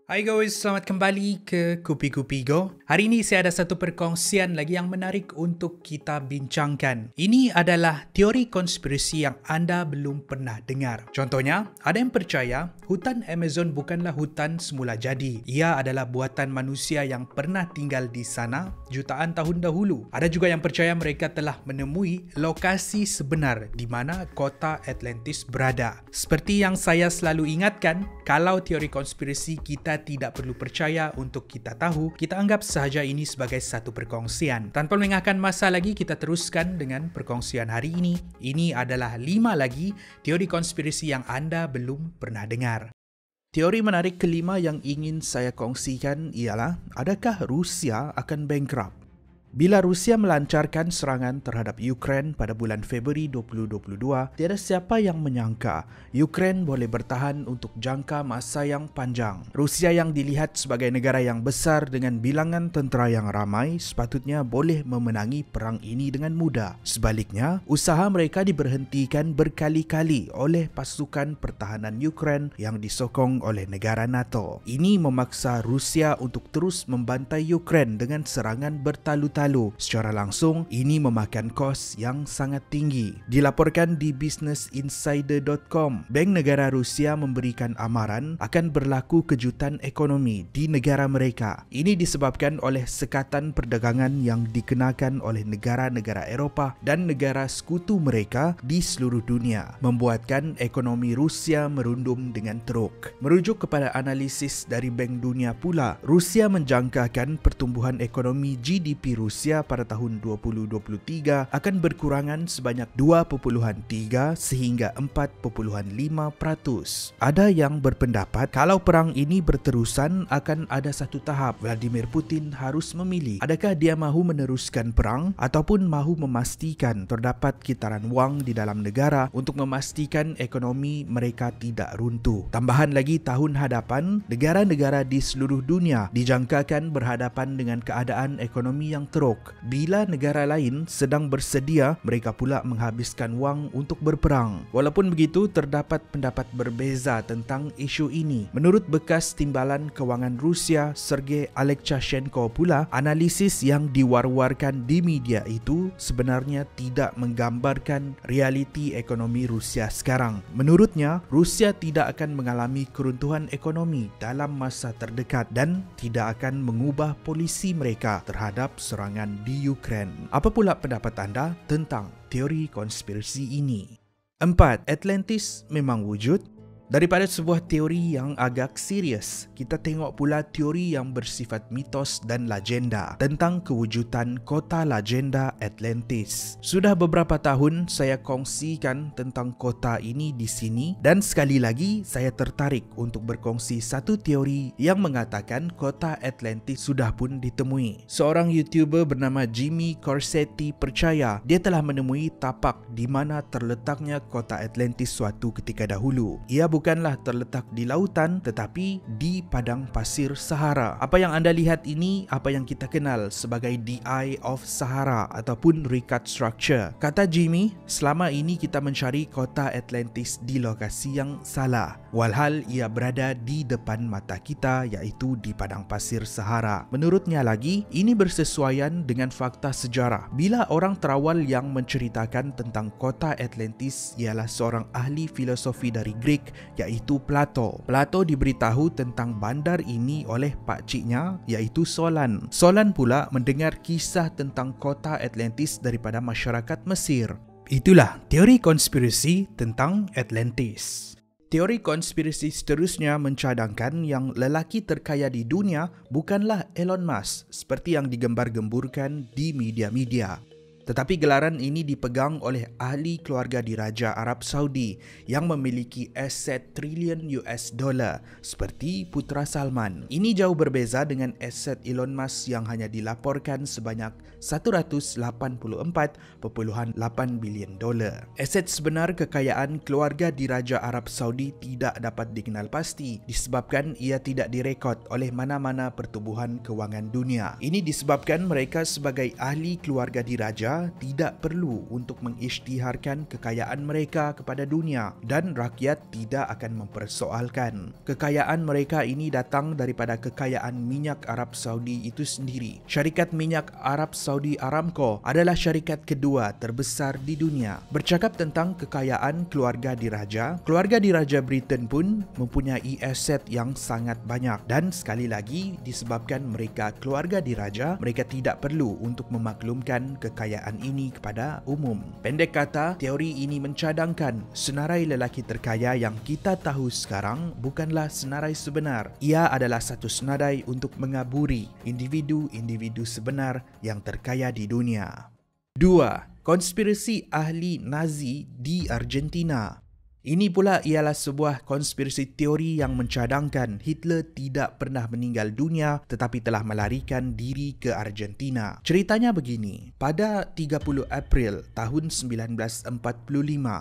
Hai guys, selamat kembali ke Kupi-Kupi Go. Hari ini saya ada satu perkongsian lagi yang menarik untuk kita bincangkan. Ini adalah teori konspirasi yang anda belum pernah dengar. Contohnya, ada yang percaya hutan Amazon bukanlah hutan semula jadi. Ia adalah buatan manusia yang pernah tinggal di sana jutaan tahun dahulu. Ada juga yang percaya mereka telah menemui lokasi sebenar di mana kota Atlantis berada. Seperti yang saya selalu ingatkan, kalau teori konspirasi kita tidak perlu percaya untuk kita tahu, kita anggap sahaja ini sebagai satu perkongsian. Tanpa melengahkan masa lagi, kita teruskan dengan perkongsian hari ini. Ini adalah 5 lagi teori konspirasi yang anda belum pernah dengar. Teori menarik kelima yang ingin saya kongsikan ialah, adakah Rusia akan bankrupt? Bila Rusia melancarkan serangan terhadap Ukraine pada bulan Februari 2022, tiada siapa yang menyangka Ukraine boleh bertahan untuk jangka masa yang panjang. Rusia yang dilihat sebagai negara yang besar dengan bilangan tentera yang ramai sepatutnya boleh memenangi perang ini dengan mudah. Sebaliknya, usaha mereka diberhentikan berkali-kali oleh pasukan pertahanan Ukraine yang disokong oleh negara NATO. Ini memaksa Rusia untuk terus membantai Ukraine dengan serangan bertalu-talu. Secara langsung, ini memakan kos yang sangat tinggi. Dilaporkan di businessinsider.com, Bank Negara Rusia memberikan amaran akan berlaku kejutan ekonomi di negara mereka. Ini disebabkan oleh sekatan perdagangan yang dikenakan oleh negara-negara Eropah dan negara sekutu mereka di seluruh dunia, membuatkan ekonomi Rusia merundum dengan teruk. Merujuk kepada analisis dari Bank Dunia pula, Rusia menjangkakan pertumbuhan ekonomi GDP Rusia pada tahun 2023 akan berkurangan sebanyak 2.3 sehingga 4.5%. Ada yang berpendapat kalau perang ini berterusan akan ada satu tahap Vladimir Putin harus memilih, adakah dia mahu meneruskan perang ataupun mahu memastikan terdapat kitaran wang di dalam negara untuk memastikan ekonomi mereka tidak runtuh. Tambahan lagi, tahun hadapan negara-negara di seluruh dunia dijangkakan berhadapan dengan keadaan ekonomi yang teruk. Bila negara lain sedang bersedia, mereka pula menghabiskan wang untuk berperang. Walaupun begitu, terdapat pendapat berbeza tentang isu ini. Menurut bekas timbalan kewangan Rusia, Sergei Alekshchenko pula, analisis yang diwar-warkan di media itu sebenarnya tidak menggambarkan realiti ekonomi Rusia sekarang. Menurutnya, Rusia tidak akan mengalami keruntuhan ekonomi dalam masa terdekat dan tidak akan mengubah polisi mereka terhadap serangan di Ukraine. Apa pula pendapat anda tentang teori konspirasi ini? 4. Atlantis memang wujud? Daripada sebuah teori yang agak serius, kita tengok pula teori yang bersifat mitos dan legenda tentang kewujudan kota legenda Atlantis. Sudah beberapa tahun saya kongsikan tentang kota ini di sini dan sekali lagi saya tertarik untuk berkongsi satu teori yang mengatakan kota Atlantis sudah pun ditemui. Seorang YouTuber bernama Jimmy Corsetti percaya dia telah menemui tapak di mana terletaknya kota Atlantis suatu ketika dahulu. Ia bukanlah terletak di lautan tetapi di padang pasir Sahara. Apa yang anda lihat ini apa yang kita kenal sebagai the Eye of Sahara ataupun Richat Structure. Kata Jimmy, selama ini kita mencari kota Atlantis di lokasi yang salah, walhal ia berada di depan mata kita iaitu di padang pasir Sahara. Menurutnya lagi, ini bersesuaian dengan fakta sejarah. Bila orang terawal yang menceritakan tentang kota Atlantis ialah seorang ahli filosofi dari Greek iaitu Plato. Plato diberitahu tentang bandar ini oleh pakciknya iaitu Solan. Solan pula mendengar kisah tentang kota Atlantis daripada masyarakat Mesir. Itulah teori konspirasi tentang Atlantis. Teori konspirasi seterusnya mencadangkan yang lelaki terkaya di dunia bukanlah Elon Musk seperti yang digembar-gemburkan di media-media. Tetapi gelaran ini dipegang oleh ahli keluarga diraja Arab Saudi yang memiliki aset trilion US dollar seperti Putra Salman. Ini jauh berbeza dengan aset Elon Musk yang hanya dilaporkan sebanyak 184.8 bilion dolar. Aset sebenar kekayaan keluarga diraja Arab Saudi tidak dapat dikenal pasti disebabkan ia tidak direkod oleh mana-mana pertubuhan kewangan dunia. Ini disebabkan mereka sebagai ahli keluarga diraja mereka tidak perlu untuk mengisytiharkan kekayaan mereka kepada dunia dan rakyat tidak akan mempersoalkan. Kekayaan mereka ini datang daripada kekayaan minyak Arab Saudi itu sendiri. Syarikat minyak Arab Saudi Aramco adalah syarikat kedua terbesar di dunia. Bercakap tentang kekayaan keluarga diraja Britain pun mempunyai aset yang sangat banyak dan sekali lagi disebabkan mereka keluarga diraja, mereka tidak perlu untuk memaklumkan kekayaan ini kepada umum. Pendek kata, teori ini mencadangkan senarai lelaki terkaya yang kita tahu sekarang bukanlah senarai sebenar. Ia adalah satu senarai untuk mengaburi individu-individu sebenar yang terkaya di dunia. 2. Konspirasi ahli Nazi di Argentina. Ini pula ialah sebuah konspirasi teori yang mencadangkan Hitler tidak pernah meninggal dunia tetapi telah melarikan diri ke Argentina. Ceritanya begini, pada 30 April tahun 1945,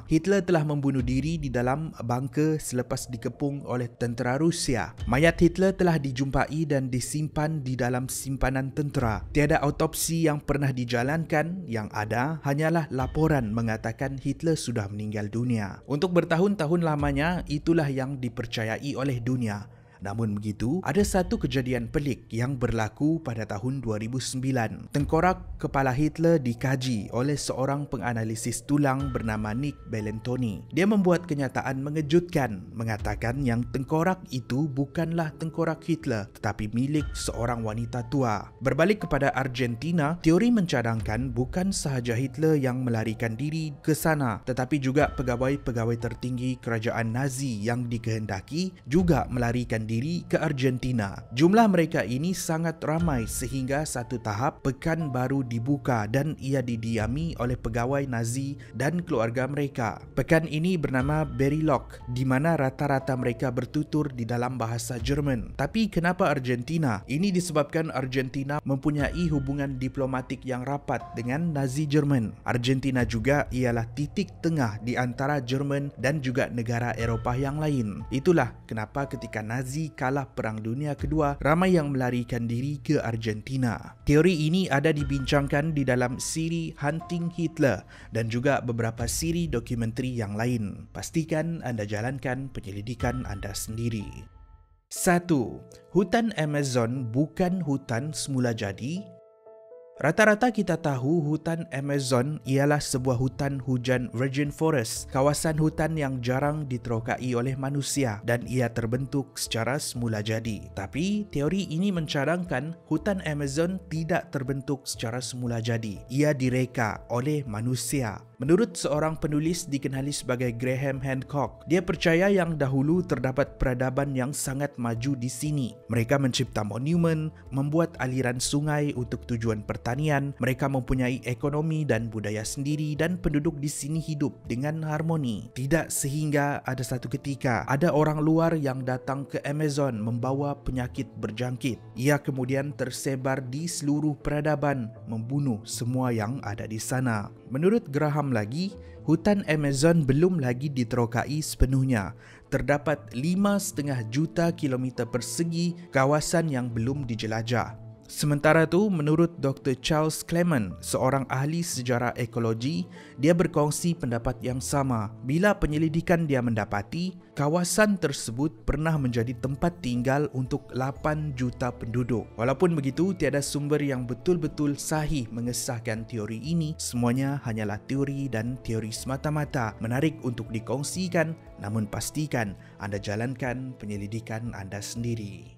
Hitler telah membunuh diri di dalam bangker selepas dikepung oleh tentera Rusia. Mayat Hitler telah dijumpai dan disimpan di dalam simpanan tentera. Tiada autopsi yang pernah dijalankan, yang ada hanyalah laporan mengatakan Hitler sudah meninggal dunia. Untuk bertahun-tahun lamanya, itulah yang dipercayai oleh dunia. Namun begitu, ada satu kejadian pelik yang berlaku pada tahun 2009. Tengkorak kepala Hitler dikaji oleh seorang penganalisis tulang bernama Nick Bellantoni. Dia membuat kenyataan mengejutkan, mengatakan yang tengkorak itu bukanlah tengkorak Hitler, tetapi milik seorang wanita tua. Berbalik kepada Argentina, teori mencadangkan bukan sahaja Hitler yang melarikan diri ke sana, tetapi juga pegawai-pegawai tertinggi kerajaan Nazi yang dikehendaki juga melarikan diri ke Argentina. Jumlah mereka ini sangat ramai sehingga satu tahap pekan baru dibuka dan ia didiami oleh pegawai Nazi dan keluarga mereka. Pekan ini bernama Berylok, di mana rata-rata mereka bertutur di dalam bahasa Jerman. Tapi kenapa Argentina? Ini disebabkan Argentina mempunyai hubungan diplomatik yang rapat dengan Nazi Jerman. Argentina juga ialah titik tengah di antara Jerman dan juga negara Eropah yang lain. Itulah kenapa ketika Nazi kalah Perang Dunia Kedua, ramai yang melarikan diri ke Argentina. Teori ini ada dibincangkan di dalam siri Hunting Hitler dan juga beberapa siri dokumentari yang lain. Pastikan anda jalankan penyelidikan anda sendiri. 1. Hutan Amazon bukan hutan semula jadi. Rata-rata kita tahu hutan Amazon ialah sebuah hutan hujan virgin forest, kawasan hutan yang jarang diterokai oleh manusia dan ia terbentuk secara semula jadi. Tapi teori ini mencadangkan hutan Amazon tidak terbentuk secara semula jadi. Ia direka oleh manusia. Menurut seorang penulis dikenali sebagai Graham Hancock, dia percaya yang dahulu terdapat peradaban yang sangat maju di sini. Mereka mencipta monumen, membuat aliran sungai untuk tujuan pertanian, mereka mempunyai ekonomi dan budaya sendiri dan penduduk di sini hidup dengan harmoni. Tidak sehingga ada satu ketika ada orang luar yang datang ke Amazon membawa penyakit berjangkit. Ia kemudian tersebar di seluruh peradaban, membunuh semua yang ada di sana. Menurut Graham lagi, hutan Amazon belum lagi diterokai sepenuhnya. Terdapat 5,5 juta kilometer persegi kawasan yang belum dijelajah. Sementara itu, menurut Dr. Charles Clement, seorang ahli sejarah ekologi, dia berkongsi pendapat yang sama. Bila penyelidikan dia mendapati, kawasan tersebut pernah menjadi tempat tinggal untuk 8 juta penduduk. Walaupun begitu, tiada sumber yang betul-betul sahih mengesahkan teori ini. Semuanya hanyalah teori dan teori semata-mata, menarik untuk dikongsikan, namun pastikan anda jalankan penyelidikan anda sendiri.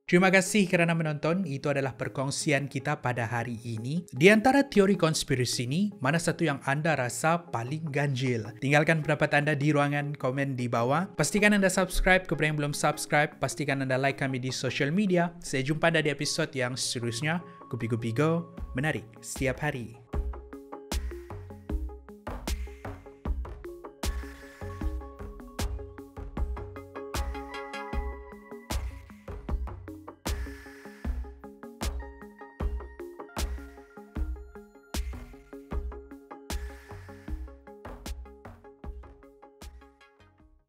Terima kasih kerana menonton. Itu adalah perkongsian kita pada hari ini. Di antara teori konspirasi ini, mana satu yang anda rasa paling ganjil? Tinggalkan pendapat anda di ruangan komen di bawah. Pastikan anda subscribe kepada yang belum subscribe. Pastikan anda like kami di social media. Saya jumpa anda di episod yang seterusnya. Gupi-gupi go, menarik setiap hari.